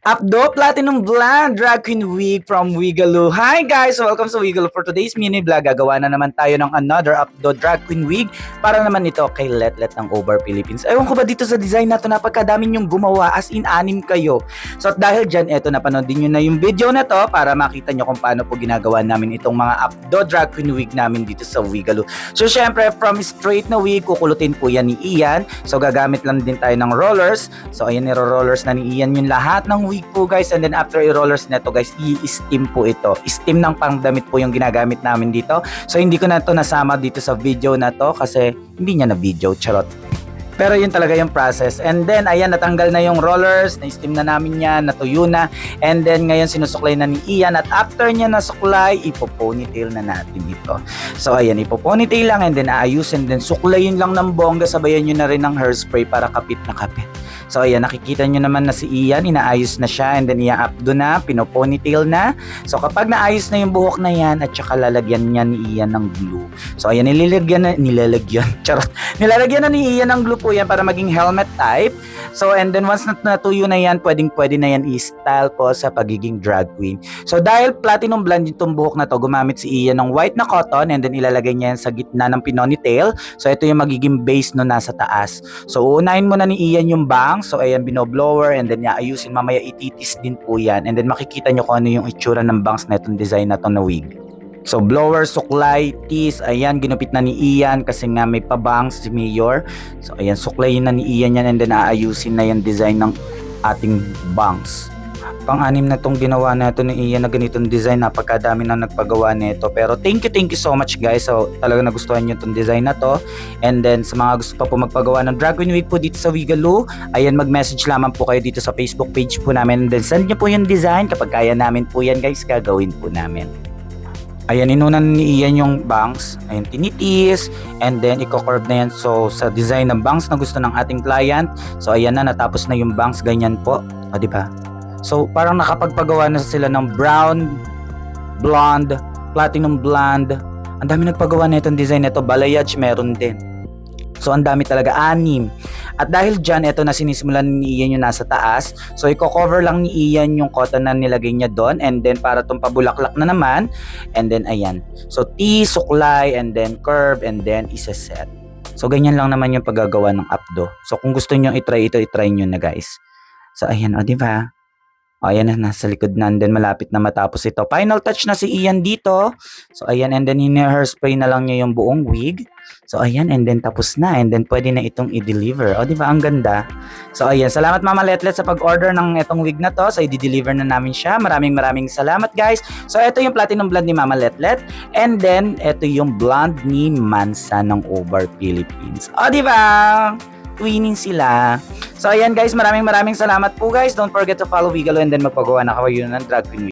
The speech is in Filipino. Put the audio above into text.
Updo Platinum Blonde Drag Queen Wig from Wigaloo. Hi guys! Welcome sa Wigaloo. For today's mini vlog, gagawa na naman tayo ng another Updo Drag Queen Wig para naman ito kay Letlet ng Over Philippines. Ewan ko ba dito sa design na to, napagkadami nyong gumawa, as in anim kayo. So at dahil dyan, eto napanood din nyo na yung video na to para makita nyo kung paano po ginagawa namin itong mga Updo Drag Queen Wig namin dito sa Wigaloo. So syempre, from straight na wig, kukulutin po yan ni Ian. So gagamit lang din tayo ng rollers. So ayan, niro-rollers na ni Ian yung lahat ng wig po guys, and then after i-rollers neto guys, i-steam po ito. Steam ng pangdamit po yung ginagamit namin dito. So hindi ko na to nasama dito sa video na to kasi hindi niya na video, charot. Pero yun talaga yung process. And then, ayan, natanggal na yung rollers, na-steam na namin yan, natuyo na. And then, ngayon, sinusuklay na ni Ian. At after niya nasuklay, ipoponytail na natin ito. So, ayan, ipoponytail lang and then aayusin. Then, suklayin lang ng bongga. Sabayan nyo na rin ng hairspray para kapit na kapit. So, ayan, nakikita nyo naman na si Ian, inaayos na siya. And then, i-updo na, pinoponytail na. So, kapag naayos na yung buhok na yan, at saka lalagyan niya ni Ian ng glue. So, ayan, charot. Nilalagyan na ni Ian ng glue po yan para maging helmet type. So, and then once natuyo na yan, pwede na yan i-style po sa pagiging drag queen. So, dahil platinum blonde itong buhok na to, gumamit si Ian ng white na cotton and then ilalagay niya yan sa gitna ng pinonytail. So, ito yung magiging base no nasa taas. So, uunahin muna ni Ian yung bangs. So, ayan, binoblower and then ayusin. Mamaya ititis din po yan. And then makikita nyo kung ano yung itsura ng bangs na itong design na to na wig. So, blower, suklay, tease, ayan, ginupit na ni Ian kasi nga may pabangs si Mayor. So, ayan, suklayin na ni Ian yan and then aayusin na yung design ng ating bangs. Pang-anim na itong ginawa na ito ni Ian na ganitong design, napakadami na nagpagawa nito. Pero thank you so much guys. So, talaga nagustuhan nyo itong design na to. And then, sa mga gusto pa po magpagawa ng drag queen wig po dito sa Wigaloo, ayan, mag-message lamang po kayo dito sa Facebook page po namin. And then, send nyo po yung design. Kapag kaya namin po yan guys, gagawin po namin. Ayan, inunan ni Ian yung bangs. Ayan, tinitis. And then, i-curve na yan. So, sa design ng bangs na gusto ng ating client. So, ayan na, natapos na yung bangs. Ganyan po. O, diba? So, parang nakapagpagawa na sila ng brown, blonde, platinum blonde. Ang dami nagpagawa na itong design na ito. Balayage, meron din. So, ang dami talaga. 6. At dahil dyan, ito na sinisimulan ni Ian yung nasa taas. So, i-cover lang ni Ian yung cotton na nilagay niya doon. And then, para itong pabulaklak na naman. And then, ayan. So, T, suklay, and then curve, and then isa-set. So, ganyan lang naman yung paggagawa ng updo. So, kung gusto nyo i-try ito, i-try nyo na guys. So, ayan, o, diba? O, ayan na, nasa likod na, and then malapit na matapos ito. Final touch na si Ian dito. So, ayan, and then hairspray na lang niya yung buong wig. So, ayan, and then tapos na, and then pwede na itong i-deliver. O, di ba? Ang ganda. So, ayan, salamat Mama Letlet sa pag-order ng itong wig na to. So, i-deliver na namin siya. Maraming salamat, guys. So, ito yung platinum blonde ni Mama Letlet. And then, ito yung blonde ni Mansa ng Over Philippines. O, di ba? Twinning sila. So, ayan guys, maraming salamat po guys. Don't forget to follow Wigaloo and then magpagawa na kayo ng drag queen.